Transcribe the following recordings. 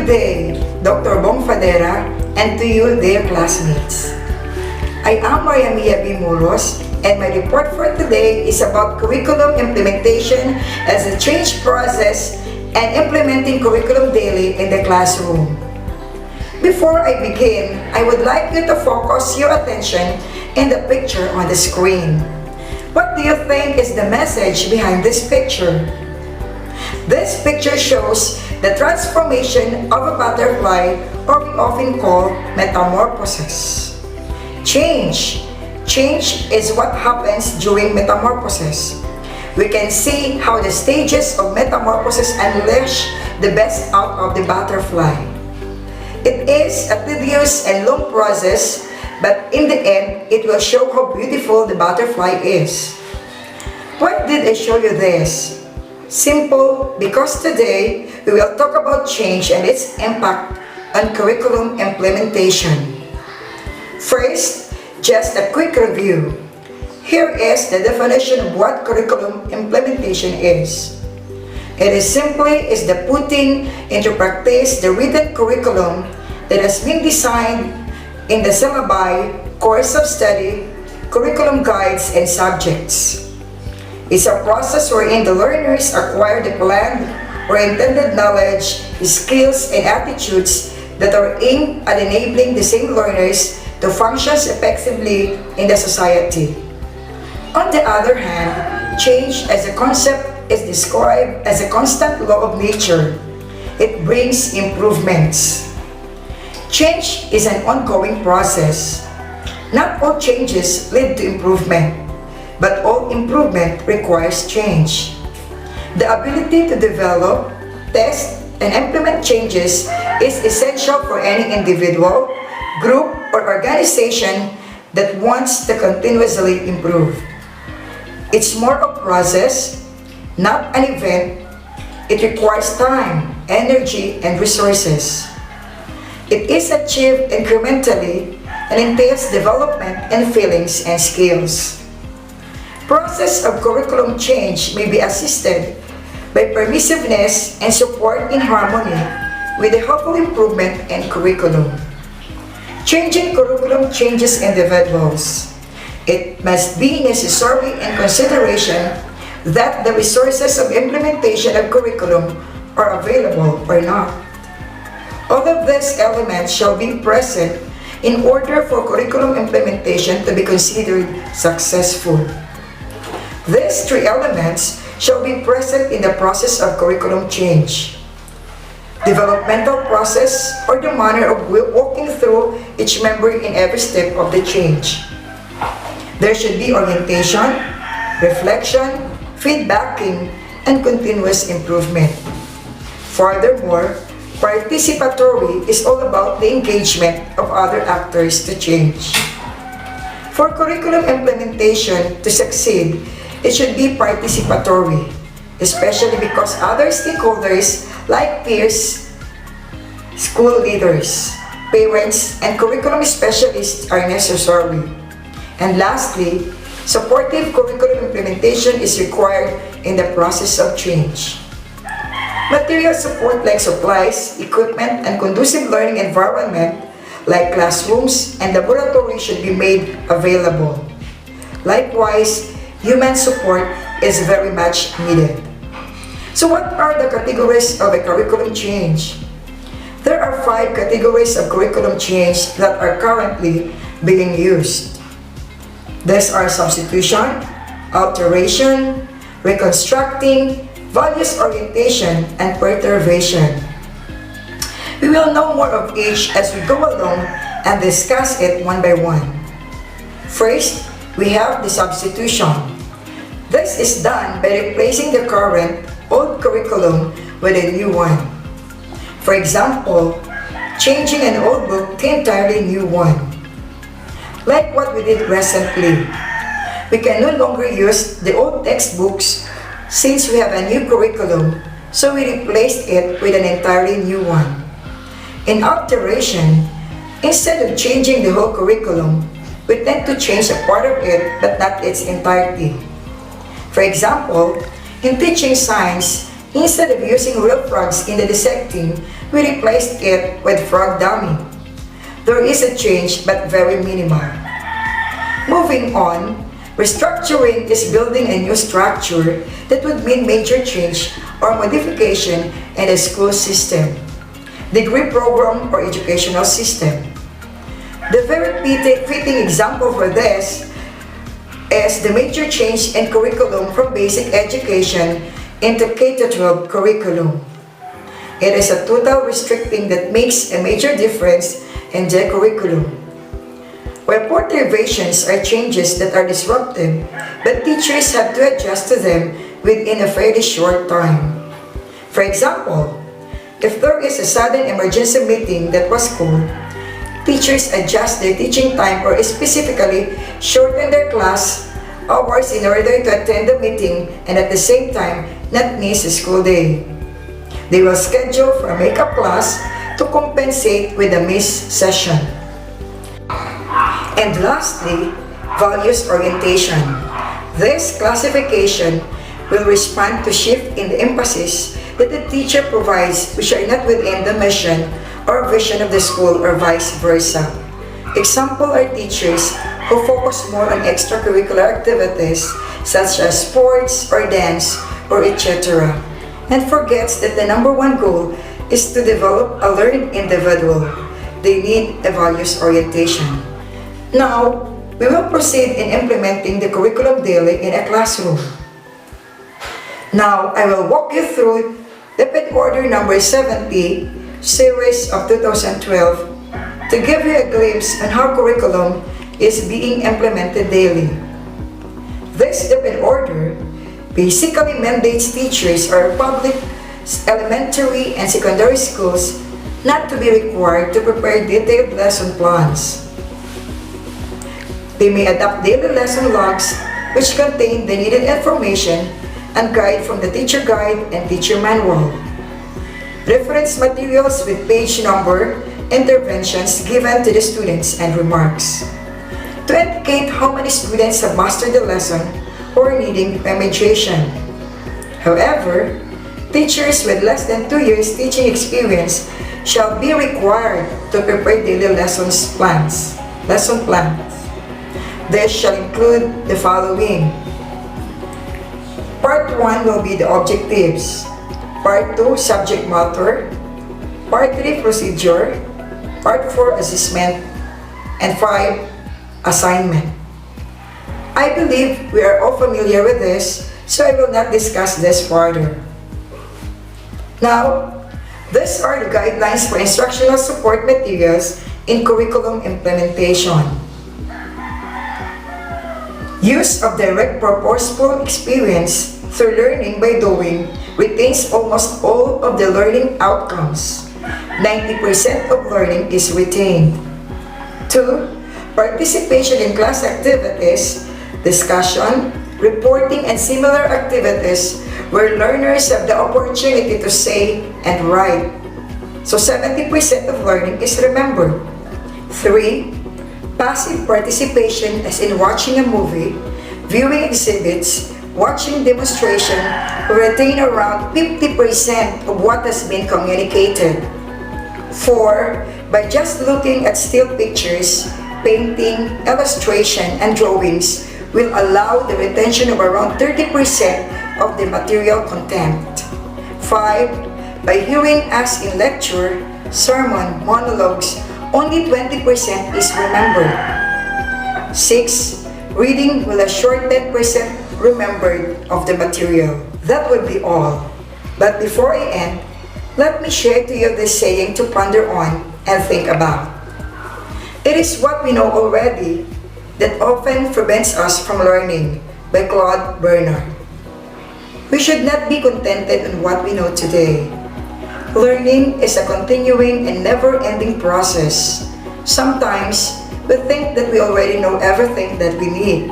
Good day, Dr. Bong Fadera, and to you, dear classmates. I am B. Muros, and my report for today is about curriculum implementation as a change process and implementing curriculum daily in the classroom. Before I begin, I would like you to focus your attention in the picture on the screen. What do you think is the message behind this picture? This picture shows the transformation of a butterfly, or we often call metamorphosis. Change is what happens during metamorphosis. We can see how the stages of metamorphosis unleash the best out of the butterfly. It is a tedious and long process, but in the end, it will show how beautiful the butterfly is. Why did I show you this? Simple, because today we will talk about change and its impact on curriculum implementation. First, just a quick review. Here is the definition of what curriculum implementation is. It is simply the putting into practice the written curriculum that has been designed in the syllabi, course of study, curriculum guides, and subjects. It's a process wherein the learners acquire the planned or intended knowledge, skills, and attitudes that are aimed at enabling the same learners to function effectively in the society. On the other hand, change as a concept is described as a constant law of nature. It brings improvements. Change is an ongoing process. Not all changes lead to improvement, but all improvement requires change. The ability to develop, test, and implement changes is essential for any individual, group, or organization that wants to continuously improve. It's more a process, not an event. It requires time, energy, and resources. It is achieved incrementally and entails development in feelings and skills. Process of curriculum change may be assisted by permissiveness and support in harmony with the helpful improvement in curriculum. Changing curriculum changes individuals. It must be necessary in consideration that the resources of implementation of curriculum are available or not. All of these elements shall be present in order for curriculum implementation to be considered successful. These three elements shall be present in the process of curriculum change. Developmental process, or the manner of walking through each member in every step of the change. There should be orientation, reflection, feedbacking, and continuous improvement. Furthermore, participatory is all about the engagement of other actors to change. For curriculum implementation to succeed, it should be participatory, especially because other stakeholders like peers, school leaders, parents, and curriculum specialists are necessary. And lastly, supportive curriculum implementation is required in the process of change. Material support like supplies, equipment, and conducive learning environment like classrooms and laboratories should be made available. Likewise, human support is very much needed. So what are the categories of a curriculum change? There are 5 categories of curriculum change that are currently being used. These are substitution, alteration, reconstructing, values orientation, and perturbation. We will know more of each as we go along and discuss it one by one. First, we have the substitution. This is done by replacing the current old curriculum with a new one. For example, changing an old book to an entirely new one. Like what we did recently. We can no longer use the old textbooks since we have a new curriculum, so we replaced it with an entirely new one. In alteration, instead of changing the whole curriculum, we tend to change a part of it but not its entirety. For example, in teaching science, instead of using real frogs in the dissecting, we replaced it with frog dummy. There is a change but very minimal. Moving on, restructuring is building a new structure that would mean major change or modification in the school system, degree program, or educational system. The very fitting example for this is the major change in curriculum from basic education into K-12 curriculum. It is a total restricting that makes a major difference in the curriculum. While deviations are changes that are disruptive, but teachers have to adjust to them within a fairly short time. For example, if there is a sudden emergency meeting that was called, teachers adjust their teaching time or specifically shorten their class hours in order to attend the meeting and at the same time not miss a school day. They will schedule for a makeup class to compensate with a missed session. And lastly, values orientation. This classification will respond to shift in the emphasis that the teacher provides which are not within the mission or vision of the school or vice versa. Example are teachers who focus more on extracurricular activities such as sports or dance or etc. and forgets that the number one goal is to develop a learning individual. They need a values orientation. Now, we will proceed in implementing the curriculum daily in a classroom. Now, I will walk you through the PED Order number 70, series of 2012, to give you a glimpse on how curriculum is being implemented daily. This PED Order basically mandates teachers or public elementary and secondary schools not to be required to prepare detailed lesson plans. They may adopt daily lesson logs which contain the needed information and guide from the teacher guide and teacher manual. Reference materials with page number, interventions given to the students and remarks. To indicate how many students have mastered the lesson or needing remediation. However, teachers with less than 2 years teaching experience shall be required to prepare daily lesson plans. This shall include the following. Part 1 will be the objectives. Part 2, subject matter. Part 3, procedure. Part 4, assessment. And 5, assignment. I believe we are all familiar with this, so I will not discuss this further. Now, these are the guidelines for instructional support materials in curriculum implementation. Use of direct purposeful experience through learning by doing retains almost all of the learning outcomes. 90% of learning is retained. 2. Participation in class activities, discussion, reporting, and similar activities where learners have the opportunity to say and write. So 70% of learning is remembered. 3. Passive participation as in watching a movie, viewing exhibits, watching demonstration will retain around 50% of what has been communicated. 4. By just looking at still pictures, painting, illustration, and drawings will allow the retention of around 30% of the material content. 5. By hearing as in lecture, sermon, monologues, only 20% is remembered. 6. Reading will assure 10% remembered of the material. That would be all. But before I end, let me share to you this saying to ponder on and think about. It is what we know already that often prevents us from learning, by Claude Bernard. We should not be contented on what we know today. Learning is a continuing and never-ending process. Sometimes, we think that we already know everything that we need.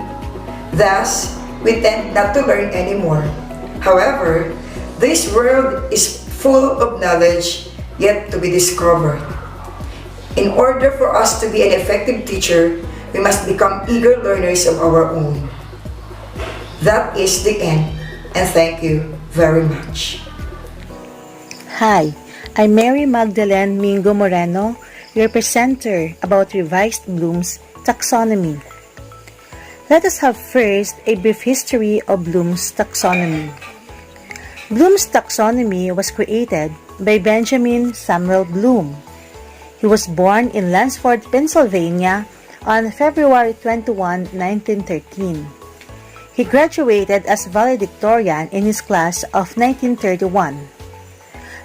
Thus, we tend not to learn anymore. However, this world is full of knowledge yet to be discovered. In order for us to be an effective teacher, we must become eager learners of our own. That is the end, and thank you very much. Hi, I'm Mary Magdalene Mingo Moreno, your presenter about revised Bloom's taxonomy. Let us have first a brief history of Bloom's taxonomy. Bloom's taxonomy was created by Benjamin Samuel Bloom. He was born in Lansford, Pennsylvania on February 21, 1913. He graduated as valedictorian in his class of 1931.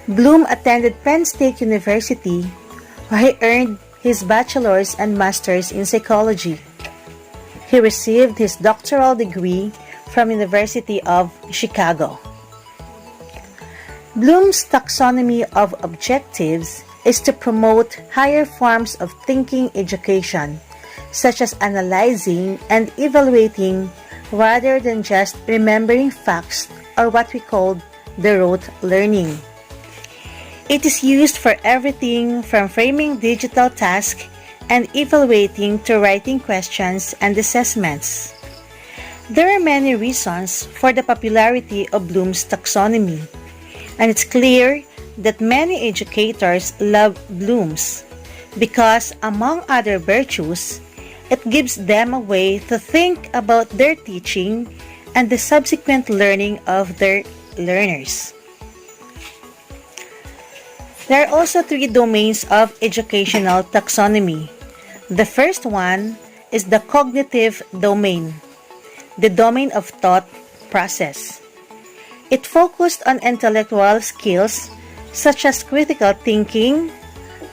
Bloom attended Penn State University, where he earned his bachelor's and master's in psychology. He received his doctoral degree from University of Chicago. Bloom's taxonomy of objectives is to promote higher forms of thinking education, such as analyzing and evaluating rather than just remembering facts, or what we call the rote learning. It is used for everything from framing digital tasks and evaluating to writing questions and assessments. There are many reasons for the popularity of Bloom's taxonomy, and it's clear that many educators love Bloom's because, among other virtues, it gives them a way to think about their teaching and the subsequent learning of their learners. There are also three domains of educational taxonomy. The first one is the cognitive domain, the domain of thought process. It focused on intellectual skills such as critical thinking,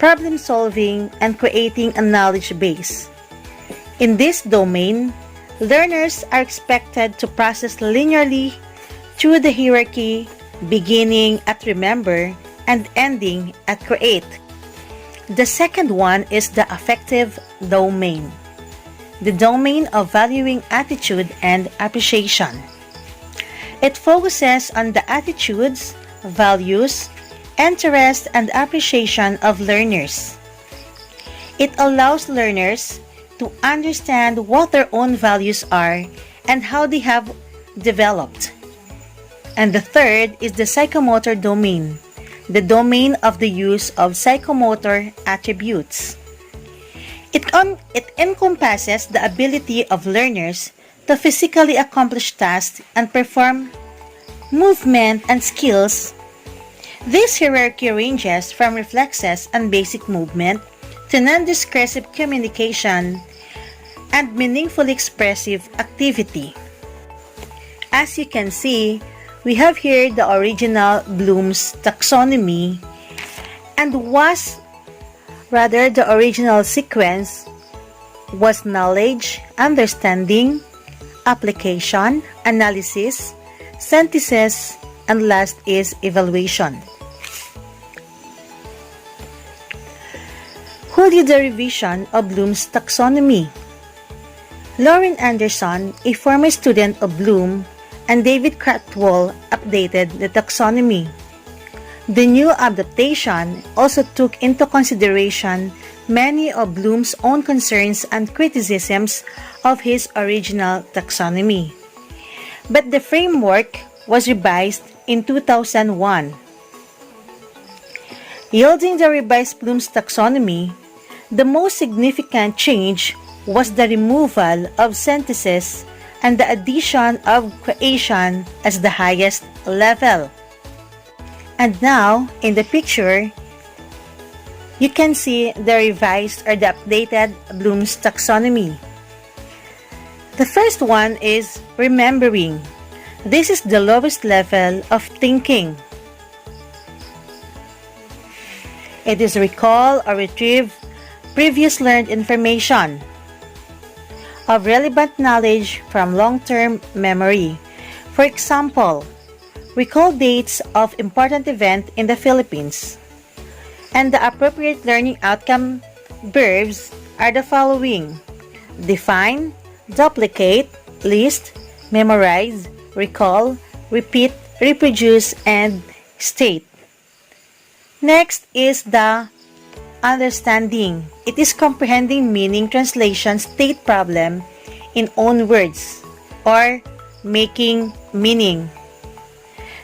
problem solving, and creating a knowledge base. In this domain, learners are expected to process linearly through the hierarchy, beginning at remember and ending at create. The second one is the affective domain, the domain of valuing attitude and appreciation. It focuses on the attitudes, values, interest, and appreciation of learners. It allows learners to understand what their own values are and how they have developed. And the third is the psychomotor domain, the domain of the use of psychomotor attributes. It encompasses the ability of learners to physically accomplish tasks and perform movement and skills. This hierarchy ranges from reflexes and basic movement to non-discursive communication and meaningfully expressive activity. As you can see, we have here the original Bloom's taxonomy, and the original sequence was knowledge, understanding, application, analysis, synthesis, and last is evaluation. Who did the revision of Bloom's taxonomy? Lauren Anderson, a former student of Bloom, and David Cratwell updated the taxonomy. The new adaptation also took into consideration many of Bloom's own concerns and criticisms of his original taxonomy. But the framework was revised in 2001. Yielding the revised Bloom's taxonomy, the most significant change was the removal of synthesis and the addition of creation as the highest level. And now, in the picture, you can see the revised or the updated Bloom's taxonomy. The first one is remembering. This is the lowest level of thinking. It is recall or retrieve previous learned information of relevant knowledge from long-term memory. For example, recall dates of important event in the Philippines. And the appropriate learning outcome verbs are the following: define, duplicate, list, memorize, recall, repeat, reproduce, and state. Next is the understanding. It is comprehending meaning, translation, state problem in own words, or making meaning.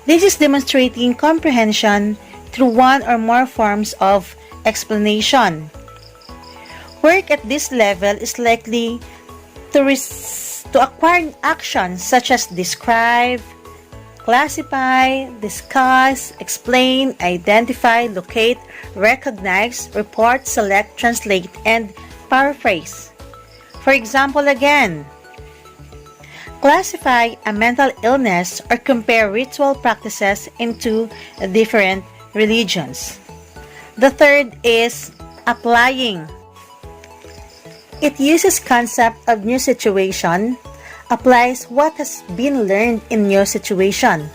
This is demonstrating comprehension through one or more forms of explanation. Work at this level is likely to acquire actions such as describe, classify, discuss, explain, identify, locate, recognize, report, select, translate, and paraphrase. For example again, classify a mental illness or compare ritual practices into different religions. The third is applying. It uses concept of new situation, applies what has been learned in new situation.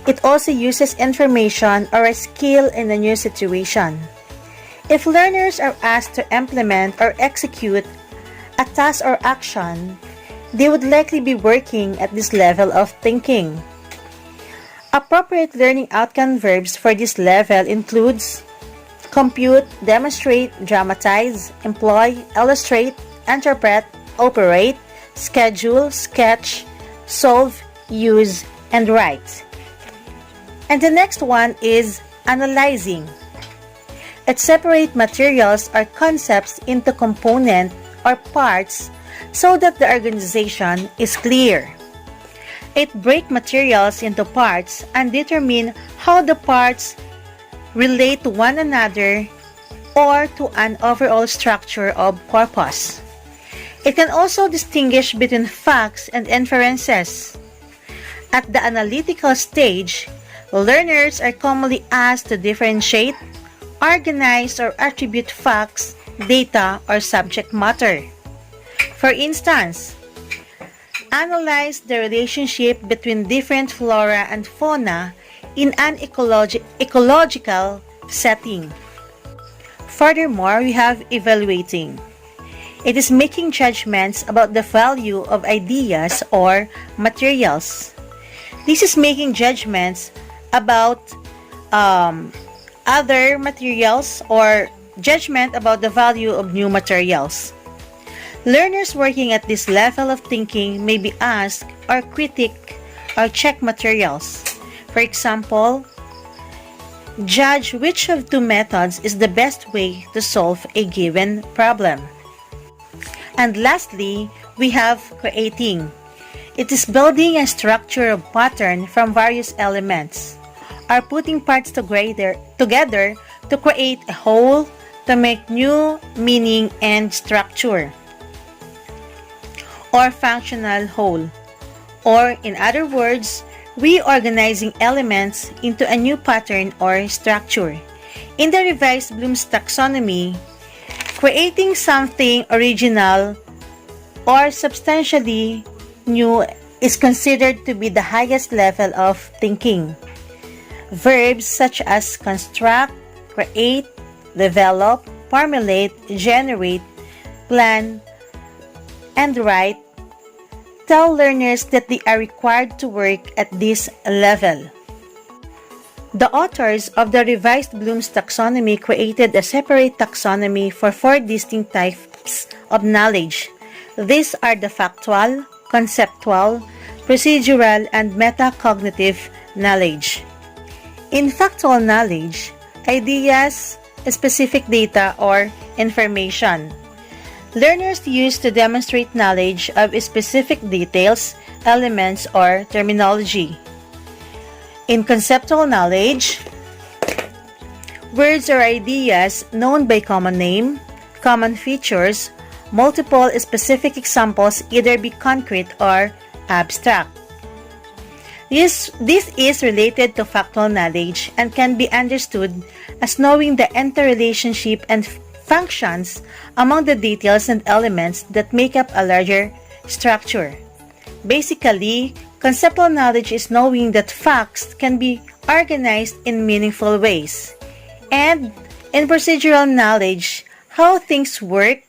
It also uses information or a skill in a new situation. If learners are asked to implement or execute a task or action, they would likely be working at this level of thinking. Appropriate learning outcome verbs for this level includes compute, demonstrate, dramatize, employ, illustrate, interpret, operate, schedule, sketch, solve, use, and write. And the next one is analyzing. It separates materials or concepts into components or parts so that the organization is clear. It breaks materials into parts and determines how the parts relate to one another or to an overall structure of corpus. It can also distinguish between facts and inferences. At the analytical stage, learners are commonly asked to differentiate, organize, or attribute facts, data, or subject matter. For instance, analyze the relationship between different flora and fauna in an ecological setting. Furthermore, we have evaluating. It is making judgments about the value of ideas or materials. This is making judgments about other materials or judgment about the value of new materials. Learners working at this level of thinking may be asked or critique or check materials. For example, judge which of two methods is the best way to solve a given problem. And lastly, we have creating. It is building a structure of pattern from various elements, or putting parts together to create a whole, to make new meaning and structure, or functional whole, or in other words, reorganizing elements into a new pattern or structure. In the revised Bloom's taxonomy, creating something original or substantially new is considered to be the highest level of thinking. Verbs such as construct, create, develop, formulate, generate, plan, and write tell learners that they are required to work at this level. The authors of the revised Bloom's taxonomy created a separate taxonomy for 4 distinct types of knowledge. These are the factual, conceptual, procedural, and metacognitive knowledge. In factual knowledge, ideas, specific data, or information. Learners use to demonstrate knowledge of specific details, elements, or terminology. In conceptual knowledge, words or ideas known by common name, common features, multiple specific examples either be concrete or abstract. This is related to factual knowledge and can be understood as knowing the interrelationship and functions among the details and elements that make up a larger structure. Basically, conceptual knowledge is knowing that facts can be organized in meaningful ways. And in procedural knowledge, how things work,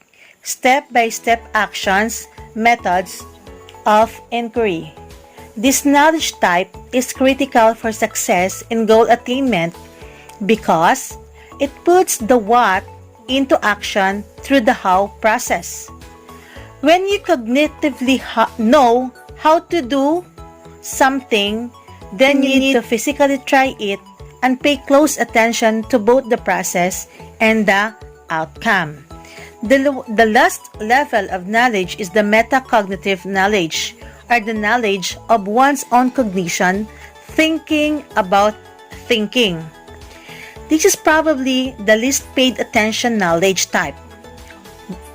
step-by-step actions, methods of inquiry. This knowledge type is critical for success in goal attainment because it puts the what into action through the how process. When you cognitively know how to do something, then you need to physically try it and pay close attention to both the process and the outcome. The last level of knowledge is the metacognitive knowledge, or the knowledge of one's own cognition, thinking about thinking. This is probably the least paid attention knowledge type.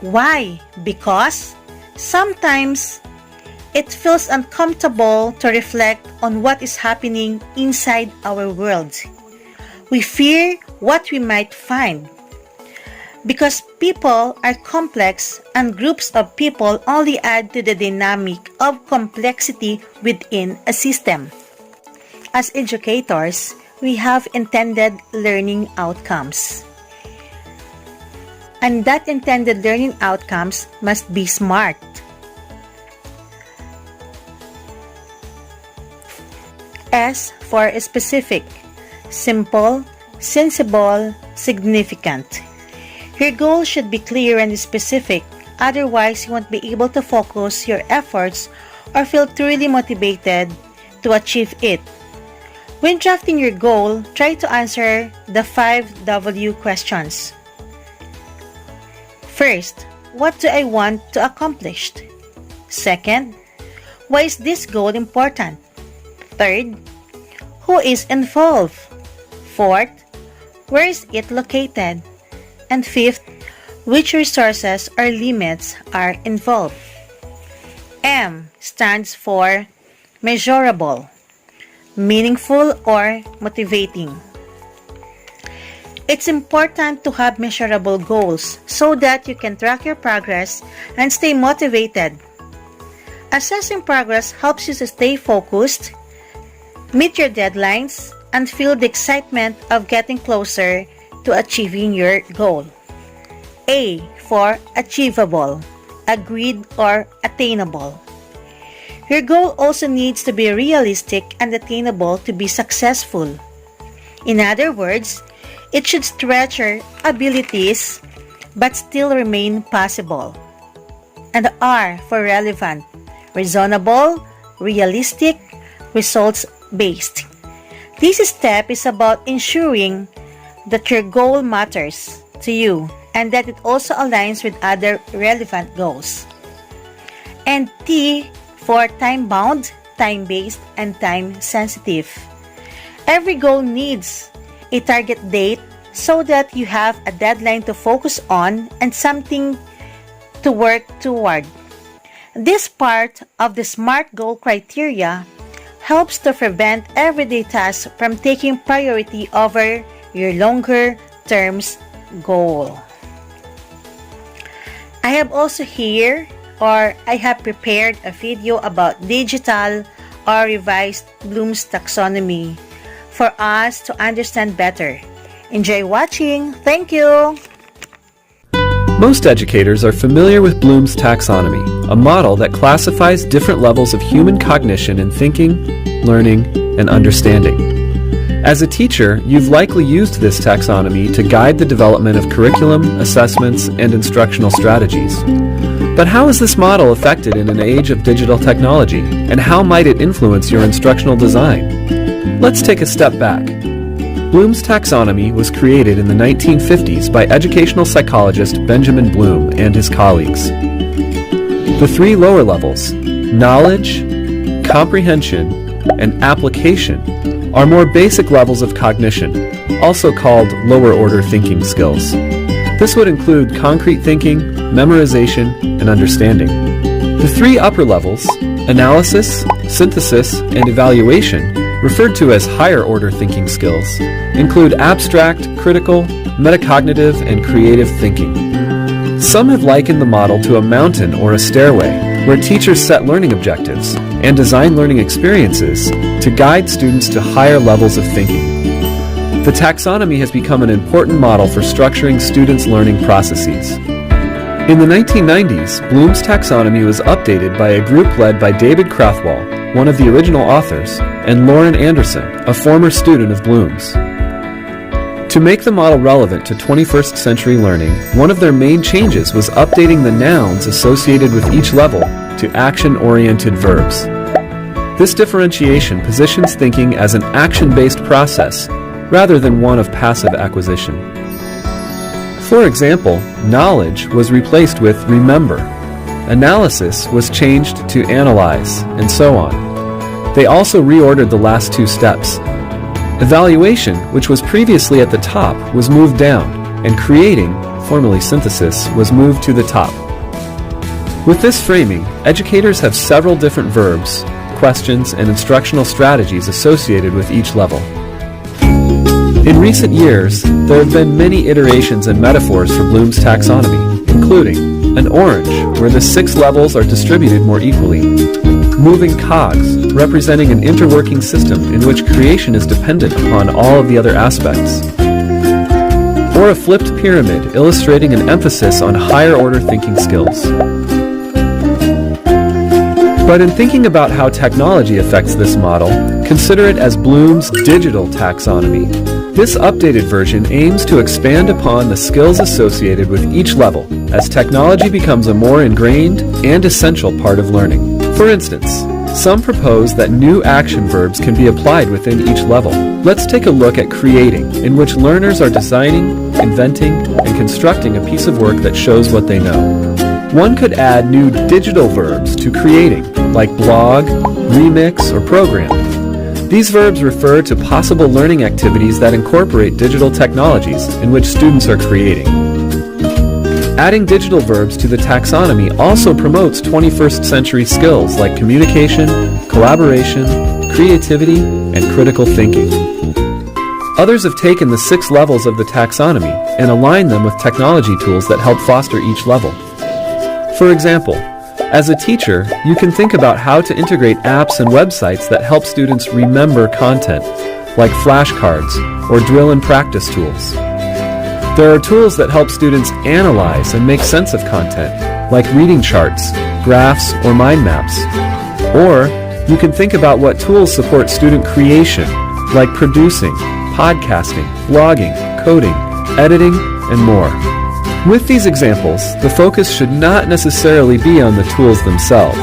Why? Because sometimes it feels uncomfortable to reflect on what is happening inside our world. We fear what we might find. Because people are complex and groups of people only add to the dynamic of complexity within a system. As educators, we have intended learning outcomes. And that intended learning outcomes must be SMART. S for specific, simple, sensible, significant. Your goal should be clear and specific, otherwise you won't be able to focus your efforts or feel truly motivated to achieve it. When drafting your goal, try to answer the 5 W questions. First, what do I want to accomplish? Second, why is this goal important? Third, who is involved? Fourth, where is it located? And fifth, which resources or limits are involved? M stands for measurable, meaningful, or motivating. It's important to have measurable goals so that you can track your progress and stay motivated. Assessing progress helps you to stay focused, meet your deadlines, and feel the excitement of getting closer to achieving your goal. A for achievable, agreed, or attainable. Your goal also needs to be realistic and attainable to be successful. In other words, it should stretch your abilities but still remain possible. And R for relevant, reasonable, realistic, results-based. This step is about ensuring that your goal matters to you and that it also aligns with other relevant goals. And T for time-bound, time-based, and time-sensitive. Every goal needs a target date so that you have a deadline to focus on and something to work toward. This part of the SMART goal criteria helps to prevent everyday tasks from taking priority over your longer-term goal. I have also I have prepared a video about digital or revised Bloom's taxonomy for us to understand better. Enjoy watching. Thank you. Most educators are familiar with Bloom's taxonomy, a model that classifies different levels of human cognition in thinking, learning, and understanding. As a teacher, you've likely used this taxonomy to guide the development of curriculum, assessments, and instructional strategies. But how is this model affected in an age of digital technology, and how might it influence your instructional design? Let's take a step back. Bloom's taxonomy was created in the 1950s by educational psychologist Benjamin Bloom and his colleagues. The 3 lower levels, knowledge, comprehension, and application, are more basic levels of cognition, also called lower-order thinking skills. This would include concrete thinking, memorization, and understanding. The 3 upper levels, analysis, synthesis, and evaluation, referred to as higher-order thinking skills, include abstract, critical, metacognitive, and creative thinking. Some have likened the model to a mountain or a stairway, where teachers set learning objectives and design learning experiences to guide students to higher levels of thinking. The taxonomy has become an important model for structuring students' learning processes. In the 1990s, Bloom's taxonomy was updated by a group led by David Krathwohl, one of the original authors, and Lauren Anderson, a former student of Bloom's. To make the model relevant to 21st century learning, one of their main changes was updating the nouns associated with each level to action-oriented verbs. This differentiation positions thinking as an action-based process rather than one of passive acquisition. For example, knowledge was replaced with remember, analysis was changed to analyze, and so on. They also reordered the last two steps. Evaluation, which was previously at the top, was moved down, and creating, formerly synthesis, was moved to the top. With this framing, educators have several different verbs, questions, and instructional strategies associated with each level. In recent years, there have been many iterations and metaphors for Bloom's taxonomy, including an orange, where the 6 levels are distributed more equally, moving cogs, representing an interworking system in which creation is dependent upon all of the other aspects, or a flipped pyramid illustrating an emphasis on higher order thinking skills. But in thinking about how technology affects this model, consider it as Bloom's digital taxonomy. This updated version aims to expand upon the skills associated with each level as technology becomes a more ingrained and essential part of learning. For instance, some propose that new action verbs can be applied within each level. Let's take a look at creating, in which learners are designing, inventing, and constructing a piece of work that shows what they know. One could add new digital verbs to creating, like blog, remix, or program. These verbs refer to possible learning activities that incorporate digital technologies in which students are creating. Adding digital verbs to the taxonomy also promotes 21st century skills like communication, collaboration, creativity, and critical thinking. Others have taken the 6 levels of the taxonomy and aligned them with technology tools that help foster each level. For example, as a teacher, you can think about how to integrate apps and websites that help students remember content, like flashcards or drill and practice tools. There are tools that help students analyze and make sense of content, like reading charts, graphs, or mind maps. Or you can think about what tools support student creation, like producing, podcasting, blogging, coding, editing, and more. With these examples, the focus should not necessarily be on the tools themselves,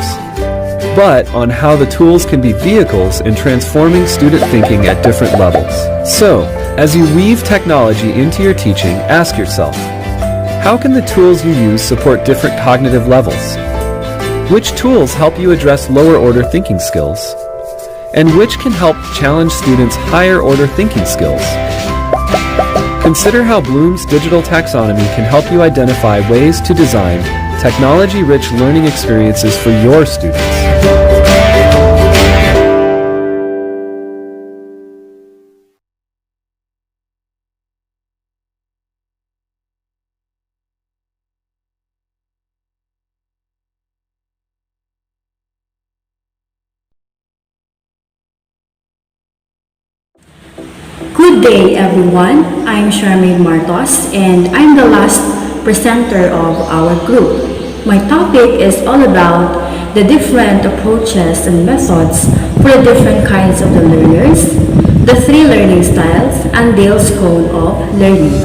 but on how the tools can be vehicles in transforming student thinking at different levels. So, as you weave technology into your teaching, ask yourself, how can the tools you use support different cognitive levels? Which tools help you address lower order thinking skills? And which can help challenge students' higher order thinking skills? Consider how Bloom's digital taxonomy can help you identify ways to design technology-rich learning experiences for your students. Good day everyone, I'm Sharmaine Martos and I'm the last presenter of our group. My topic is all about the different approaches and methods for the different kinds of the learners, the 3 learning styles, and Dale's Code of Learning.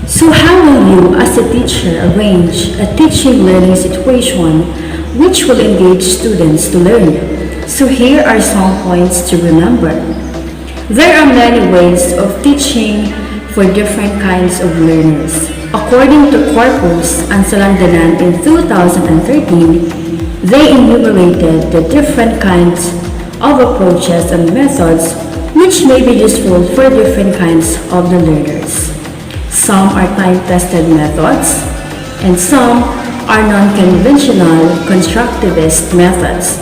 So how will you as a teacher arrange a teaching learning situation which will engage students to learn? So here are some points to remember. There are many ways of teaching for different kinds of learners. According to Corpus and Salandanan in 2013, they enumerated the different kinds of approaches and methods which may be useful for different kinds of the learners. Some are time-tested methods, and some are non-conventional constructivist methods.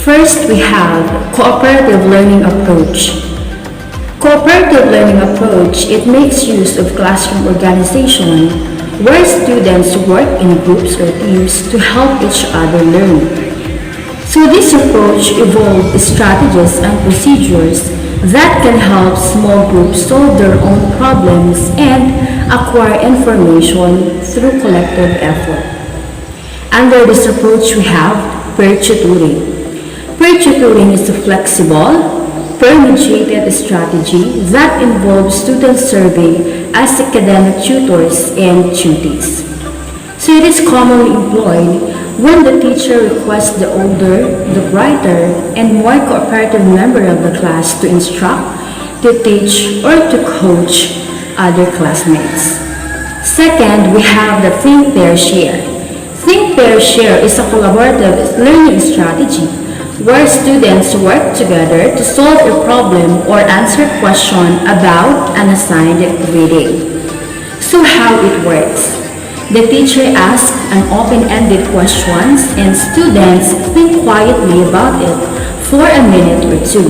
First, we have cooperative learning approach. Cooperative learning approach, it makes use of classroom organization where students work in groups or teams to help each other learn. So this approach evolved strategies and procedures that can help small groups solve their own problems and acquire information through collective effort. Under this approach, we have peer tutoring. Peer tutoring is a flexible, per-mediated strategy that involves students serving as academic tutors and tutees. So it is commonly employed when the teacher requests the older, the brighter, and more cooperative member of the class to instruct, to teach or to coach other classmates. Second, we have the Think, Pair, Share. Think, Pair, Share is a collaborative learning strategy where students work together to solve a problem or answer a question about an assigned reading. So how it works? The teacher asks an open-ended questions and students think quietly about it for a minute or two.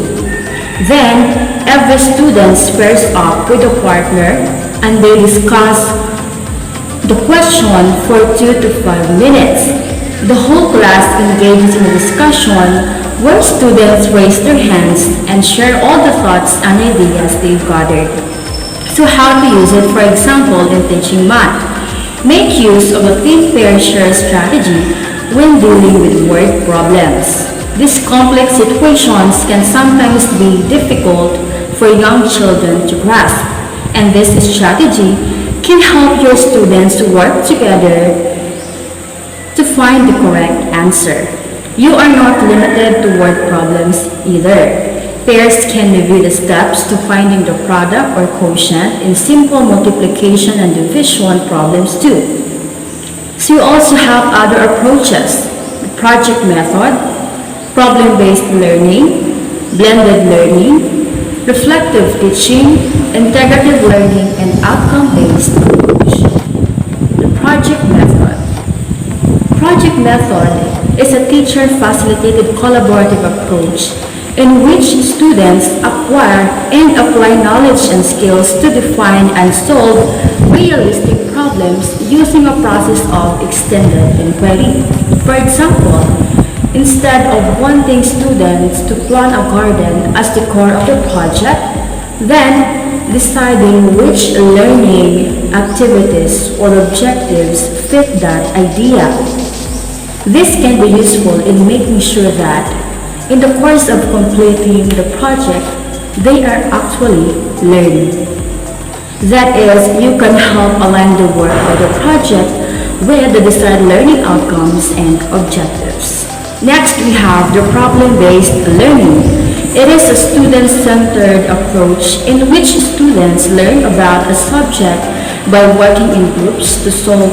Then, every student pairs up with a partner and they discuss the question for 2 to 5 minutes. The whole class engages in a discussion where students raise their hands and share all the thoughts and ideas they've gathered. So how to use it, for example, in teaching math. Make use of a Think, Pair, Share strategy when dealing with word problems. These complex situations can sometimes be difficult for young children to grasp, and this strategy can help your students work together to find the correct answer. You are not limited to word problems either. Pairs can review the steps to finding the product or quotient in simple multiplication and division problems too. So you also have other approaches: the project method, problem-based learning, blended learning, reflective teaching, integrative learning, and outcome-based approach. The project method. Project method is a teacher-facilitated collaborative approach in which students acquire and apply knowledge and skills to define and solve realistic problems using a process of extended inquiry. For example, instead of wanting students to plant a garden as the core of the project, then deciding which learning activities or objectives fit that idea. This can be useful in making sure that in the course of completing the project, they are actually learning. That is, you can help align the work of the project with the desired learning outcomes and objectives. Next, we have the problem-based learning. It is a student-centered approach in which students learn about a subject by working in groups to solve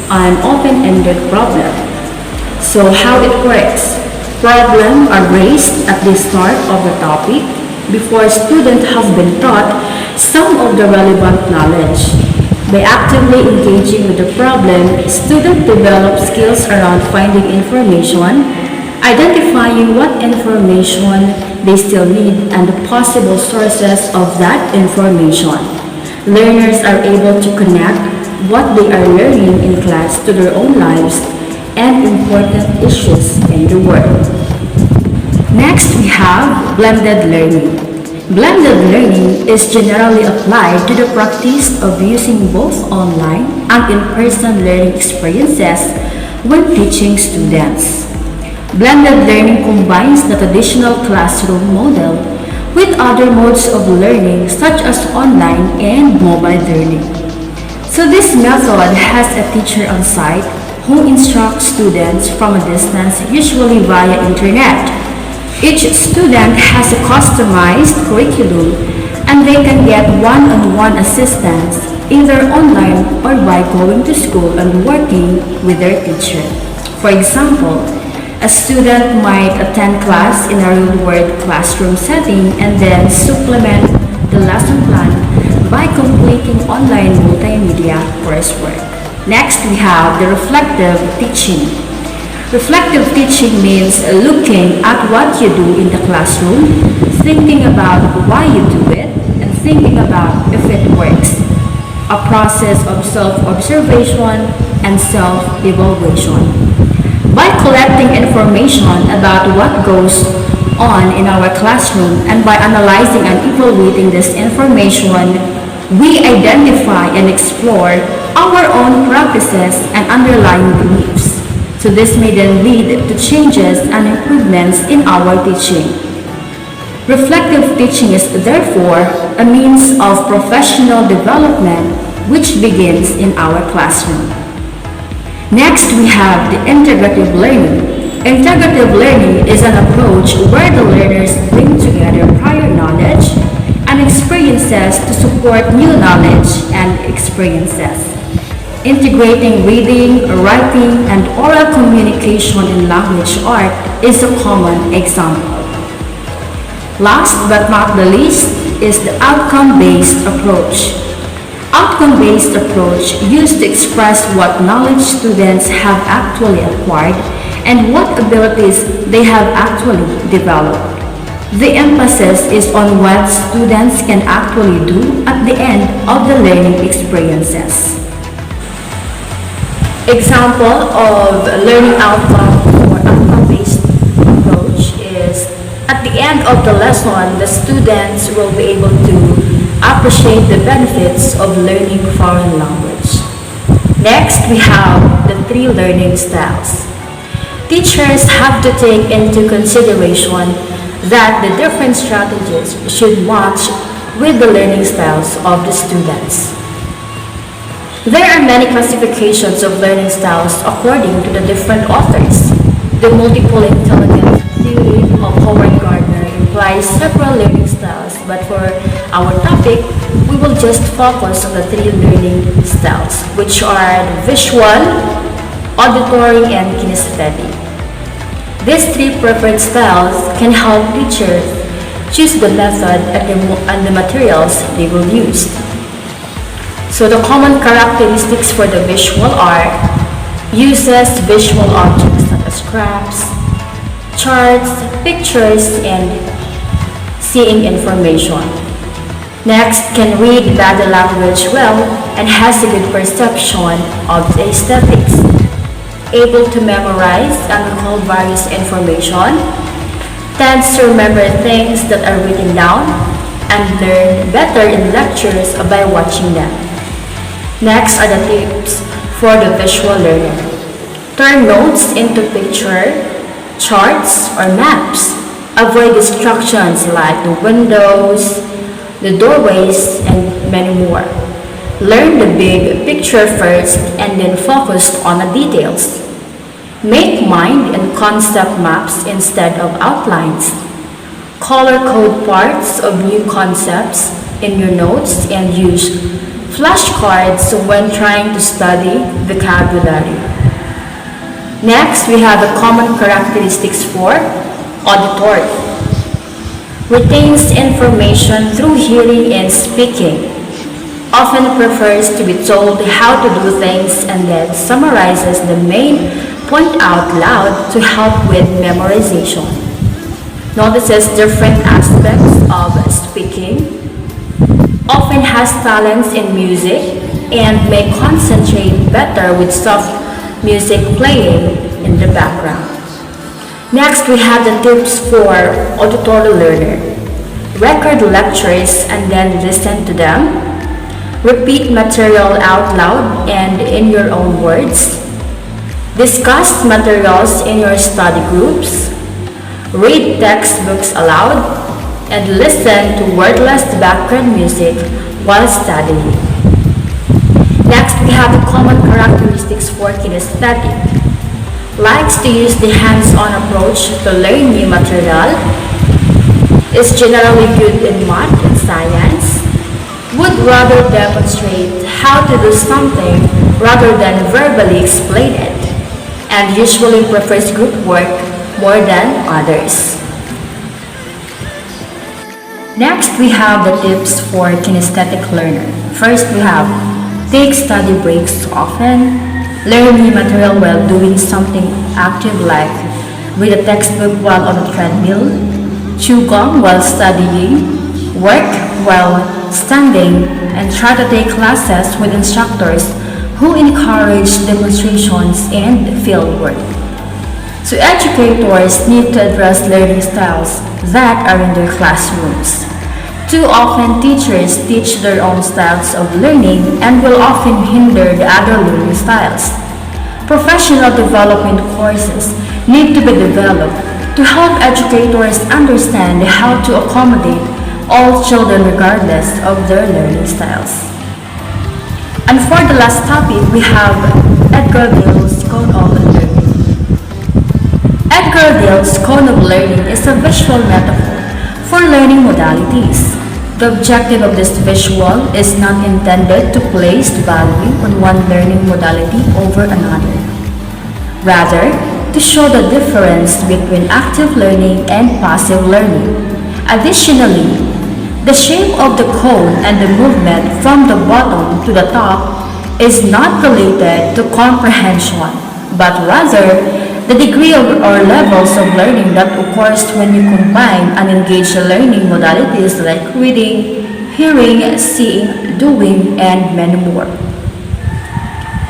an open-ended problem. So how it works? Problems are raised at the start of the topic before students have been taught some of the relevant knowledge. By actively engaging with the problem, students develop skills around finding information, identifying what information they still need, and the possible sources of that information. Learners are able to connect what they are learning in class to their own lives and important issues in the world. Next, we have blended learning. Blended learning is generally applied to the practice of using both online and in-person learning experiences when teaching students. Blended learning combines the traditional classroom model with other modes of learning such as online and mobile learning. So this method has a teacher on site who instructs students from a distance, usually via internet. Each student has a customized curriculum and they can get one-on-one assistance either online or by going to school and working with their teacher. For example, a student might attend class in a real-world classroom setting and then supplement the lesson plan by completing online multimedia coursework. Next, we have the reflective teaching. Reflective teaching means looking at what you do in the classroom, thinking about why you do it, and thinking about if it works. A process of self-observation and self-evaluation. By collecting information about what goes on in our classroom and by analyzing and evaluating this information, we identify and explore our own practices and underlying beliefs. So this may then lead to changes and improvements in our teaching. Reflective teaching is therefore a means of professional development which begins in our classroom. Next, we have the integrative learning. Integrative learning is an approach where the learners bring together prior knowledge and experience devices to support new knowledge and experiences. Integrating reading, writing, and oral communication in language art is a common example. Last but not the least is the outcome-based approach. Outcome-based approach used to express what knowledge students have actually acquired and what abilities they have actually developed. The emphasis is on what students can actually do at the end of the learning experiences. Example of learning outcome or outcome-based approach is at the end of the lesson, the students will be able to appreciate the benefits of learning foreign language. Next, we have the 3 learning styles. Teachers have to take into consideration that the different strategies should match with the learning styles of the students. There are many classifications of learning styles according to the different authors. The multiple intelligence theory of Howard Gardner implies several learning styles, but for our topic, we will just focus on the 3 learning styles, which are the visual, auditory, and kinesthetic. These 3 preferred styles can help teachers choose the method and the materials they will use. So the common characteristics for the visual are uses visual objects such as graphs, charts, pictures, and seeing information. Next, can read body language well and has a good perception of the aesthetics. Able to memorize and recall various information. Tends to remember things that are written down and learn better in lectures by watching them. Next are the tips for the visual learner. Turn notes into picture, charts, or maps. Avoid distractions like the windows, the doorways, and many more. Learn the big picture first and then focus on the details. Make mind and concept maps instead of outlines. Color code parts of new concepts in your notes and use flashcards when trying to study vocabulary. Next, we have the common characteristics for auditory. Retains information through hearing and speaking. Often prefers to be told how to do things and then summarizes the main point out loud to help with memorization. Notices different aspects of speaking. Often has talents in music and may concentrate better with soft music playing in the background. Next, we have the tips for auditory learner. Record lectures and then listen to them. Repeat material out loud and in your own words. Discuss materials in your study groups. Read textbooks aloud and listen to wordless background music while studying. Next, we have the common characteristics for kinesthetic. Likes to use the hands-on approach to learn new material. Is generally good in math and science. Would rather demonstrate how to do something rather than verbally explain it. And usually prefers group work more than others. Next, we have the tips for kinesthetic learner. First, we have take study breaks often, learn new material while doing something active like read a textbook while on a treadmill, chew gum while studying, work while standing, and try to take classes with instructors who encourage demonstrations and field work. So educators need to address learning styles that are in their classrooms. Too often teachers teach their own styles of learning and will often hinder the other learning styles. Professional development courses need to be developed to help educators understand how to accommodate all children regardless of their learning styles. And for the last topic, we have Edgarville's Cone of Learning. Edgarville's Cone of Learning is a visual metaphor for learning modalities. The objective of this visual is not intended to place value on one learning modality over another. Rather, to show the difference between active learning and passive learning. Additionally, the shape of the cone and the movement from the bottom to the top is not related to comprehension, but rather the degree of or levels of learning that occurs when you combine and engage learning modalities like reading, hearing, seeing, doing, and many more.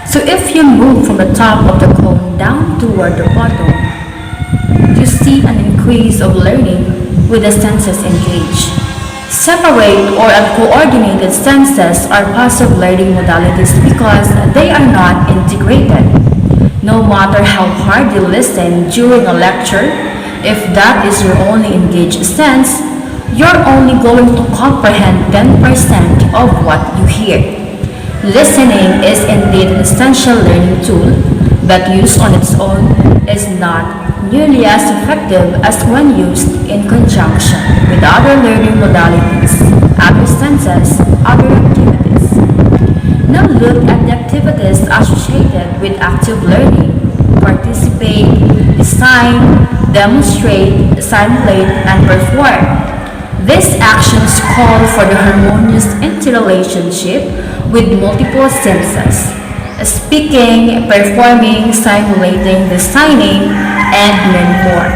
So if you move from the top of the cone down toward the bottom, you see an increase of learning with the senses engaged. Separate or uncoordinated senses are passive learning modalities because they are not integrated. No matter how hard you listen during a lecture, if that is your only engaged sense, you're only going to comprehend 10% of what you hear. Listening is indeed an essential learning tool, but used on its own is not nearly as effective as when used in conjunction with other learning modalities, other senses, other activities. Now look at the activities associated with active learning: participate, design, demonstrate, simulate, and perform. These actions call for the harmonious interrelationship with multiple senses: speaking, performing, simulating, designing, and many more.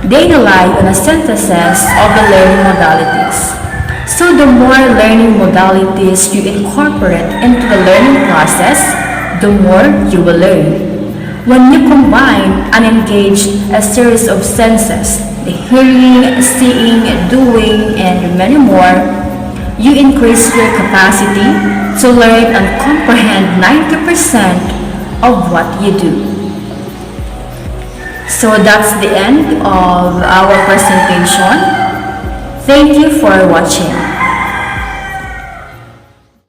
They rely on a synthesis of the learning modalities. So the more learning modalities you incorporate into the learning process, the more you will learn. When you combine and engage a series of senses, the hearing, seeing, doing, and many more, you increase your capacity to learn and comprehend 90% of what you do. So that's the end of our presentation. Thank you for watching.